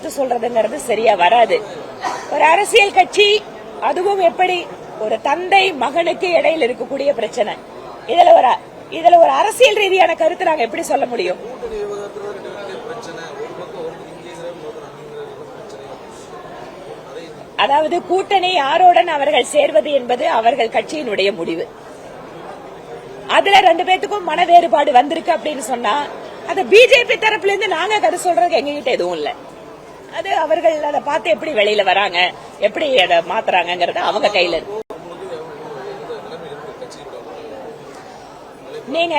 கருத்து சொல்றதுங்கிறது சரியா வராது. ஒரு அரசியல் கட்சி, அதுவும் எப்படி ஒரு தந்தை மகனுக்கு இடையில் இருக்கக்கூடிய பிரச்சனை, இதுல ஒரு அரசியல் ரீதியான கருத்து நாங்க எப்படி சொல்ல முடியும்? அதாவது கூட்டணி யாருடன் அவர்கள் சேர்வது என்பது அவர்கள் கட்சியினுடைய முடிவு. அதுல ரெண்டு பேத்துக்கும் மன வேறுபாடு வந்திருக்கு அப்படின்னு சொன்னா அது பிஜேபி தரப்புல இருந்து நாங்க கருத்து சொல்றதுக்கு எங்ககிட்ட எதுவும் இல்ல. அது அவர்கள் அதை பார்த்து எப்படி வெளியில வராங்க, எப்படி அதை மாத்துறாங்கிறது அவங்க கையில இருக்கு. நீங்க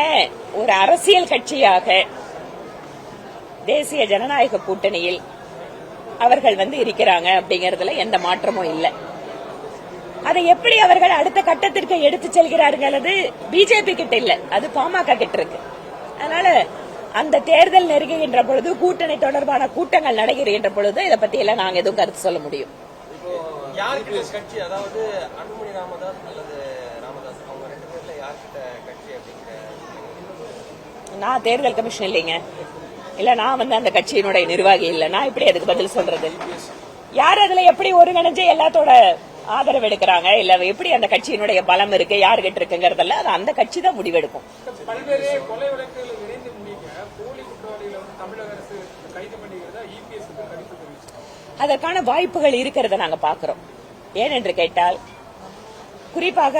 ஒரு அரசியல் கட்சியாக தேசிய ஜனநாயக கூட்டணியில் அவர்கள் இருக்கிறாங்க அப்படிங்கறதுல எந்த மாற்றமும் இல்லை. அதை எப்படி அவர்கள் அடுத்த கட்டத்திற்கு எடுத்து செல்கிறார்கள் பிஜேபி கிட்ட இல்ல, அது பாமக கிட்ட இருக்கு. அதனால அந்த தேர்தல் நெருங்குகின்ற பொழுது, கூட்டணி தொடர்பான கூட்டங்கள் நடைபெறுகின்ற பொழுது இதை பத்தி எல்லாம் நாங்க எதுவும் கருத்து சொல்ல முடியும். நான் தேர்தல் கமிஷன் இல்லைங்க, இல்ல நான் அந்த கட்சியினுடைய நிர்வாகி இல்ல. நான் இப்படி அதுக்கு பதில் சொல்றது? யார் அதுல எப்படி ஒருங்கிணைஞ்சு எல்லாத்தோட ஆதரவு எடுக்கிறாங்க, இல்ல எப்படி அந்த கட்சியினுடைய பலம் இருக்கு, யாருகிட்ட இருக்குங்கிறதல்ல, அது அந்த கட்சி தான் முடிவெடுக்கும். அதற்கான வாய்ப்புகள் இருக்கிறத நாங்க பாக்குறோம். ஏனென்று கேட்டால், குறிப்பாக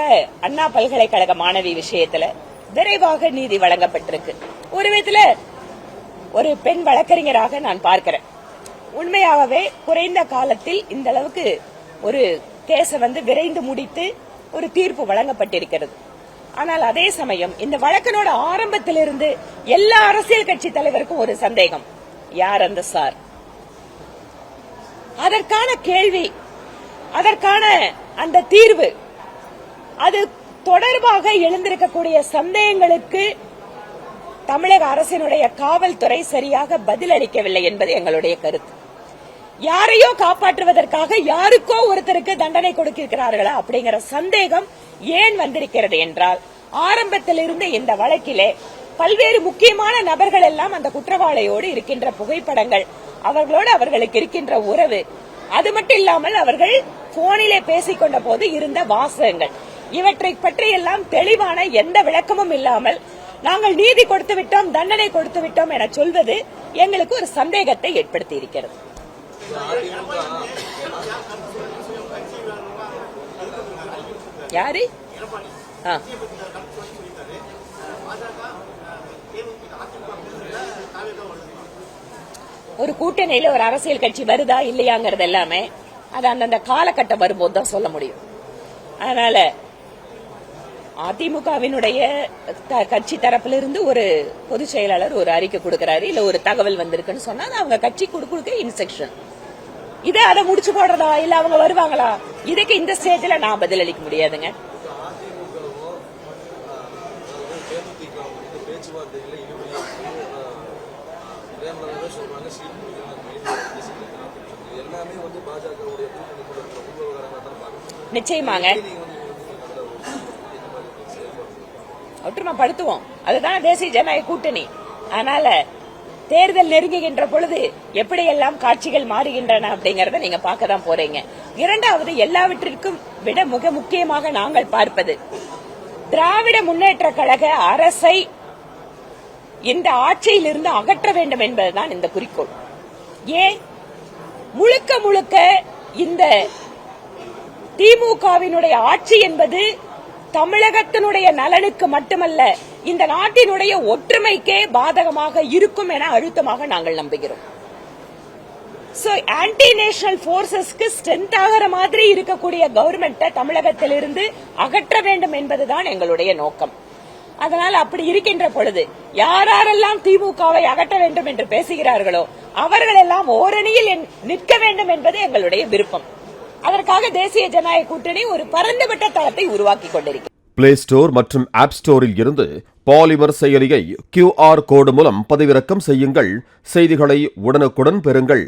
அண்ணா பல்கலைக்கழக மாணவி விஷயத்துல விரைவாக நீதி வழங்கப்பட்டிருக்கு. ஒரு விதத்துல ஒரு பெண் வழக்கறிஞராக நான் பார்க்கிறேன், உண்மையாகவே குறைந்த காலத்தில் இந்த அளவுக்கு ஒரு கேஸை விரைந்து முடித்து ஒரு தீர்ப்பு வழங்கப்பட்டிருக்கிறது. ஆனால் அதே சமயம் இந்த வழக்கினோட ஆரம்பத்திலிருந்து எல்லா அரசியல் கட்சி தலைவருக்கும் ஒரு சந்தேகம், யார் அந்த சார்? அதற்கான கேள்வி, அதற்கான அந்த தீர்வு, அது தொடர்பாக எழுந்திருக்கக்கூடிய சந்தேகங்களுக்கு தமிழக அரசினுடைய காவல்துறை சரியாக பதிலளிக்கவில்லை என்பது எங்களுடைய கருத்து. யாரையோ காப்பாற்றுவதற்காக யாருக்கோ ஒருத்தருக்கு தண்டனை கொடுக்கிறார்களா அப்படிங்கிற சந்தேகம் ஏன் வந்திருக்கிறது என்றால், ஆரம்பத்திலிருந்து இந்த வழக்கிலே பல்வேறு முக்கியமான நபர்கள் எல்லாம் அந்த குற்றவாளியோடு இருக்கின்ற புகைப்படங்கள், அவர்களோடு அவர்களுக்கு இருக்கின்ற உறவு, அது மட்டும் இல்லாமல் அவர்கள் போனிலே பேசிக்கொண்ட போது இருந்த வாசகங்கள், இவற்றை பற்றி எல்லாம் தெளிவான எந்த விளக்கமும் இல்லாமல் நாங்கள் நீதி கொடுத்து விட்டோம், தண்டனை கொடுத்து விட்டோம் என சொல்வது எங்களுக்கு ஒரு சந்தேகத்தை ஏற்படுத்தி இருக்கிறது. யாரு? ஒரு கூட்டணியில ஒரு அரசியல் கட்சி வருதா இல்லையாங்கிறது எல்லாமே அது அந்தந்த காலகட்டம் வரும்போது தான் சொல்ல முடியும். அதனால அதிமுகவினுடைய கட்சி தரப்பிலிருந்து ஒரு பொதுச் செயலாளர் ஒரு அறிக்கை கொடுக்கிறாரு, இல்ல ஒரு தகவல் வந்திருக்குன்னு சொன்னா அவங்க கட்சி கொடுக்க இன்ஸ்ட்ரக்ஷன். இதை அதை முடிச்சு போடுறதா இல்ல அவங்க வருவாங்களா, இதுக்கு இந்த ஸ்டேஜ்ல நான் பதிலளிக்க முடியாதுங்க. நிச்சயமாங்க ஒற்றுமைப்படுத்துவோம், அதுதான் தேசிய ஜனநாயக கூட்டணி. அதனால தேர்தல் நெருங்குகின்ற பொழுது எப்படியெல்லாம் காட்சிகள் மாறுகின்றன அப்படிங்கறத நீங்க பார்க்க தான் போறீங்க. இரண்டாவது, எல்லாவற்றிற்கும் விட மிக முக்கியமாக நாங்கள் பார்ப்பது, திராவிட முன்னேற்ற கழக அரசை இந்த ஆட்சியிலிருந்து அகற்ற வேண்டும் என்பதுதான் இந்த குறிக்கோள். ஏன் முழுக்க முழுக்க இந்த திமுகவினுடைய ஆட்சி என்பது தமிழகத்தினுடைய நலனுக்கு மட்டுமல்ல, இந்த நாட்டினுடைய ஒற்றுமைக்கே பாதகமாக இருக்கும் என அழுத்தமாக நாங்கள் நம்புகிறோம். ஆன்டி நேஷனல் போர்சஸ்க்கு ஸ்ட்ரென்த் ஆகிற மாதிரி இருக்கக்கூடிய கவர்மெண்ட்டை தமிழகத்திலிருந்து அகற்ற வேண்டும் என்பதுதான் எங்களுடைய நோக்கம். அதனால் அப்படி இருக்கின்ற பொழுது யாரெல்லாம் திமுகவை அகற்ற வேண்டும் என்று பேசுகிறார்களோ அவர்களெல்லாம் ஓரணியில் நிற்க வேண்டும் என்பது எங்களுடைய விருப்பம். அதற்காக தேசிய ஜனநாயக கூட்டணி ஒரு பரந்துபட்ட தளத்தை உருவாக்கி கொண்டிருக்கிறது. பிளே ஸ்டோர் மற்றும் ஆப் ஸ்டோரில் இருந்து பாலிமர் செயலியை QR கோடு மூலம் பதிவிறக்கம் செய்யுங்கள். செய்திகளை உடனுக்குடன் பெறுங்கள்.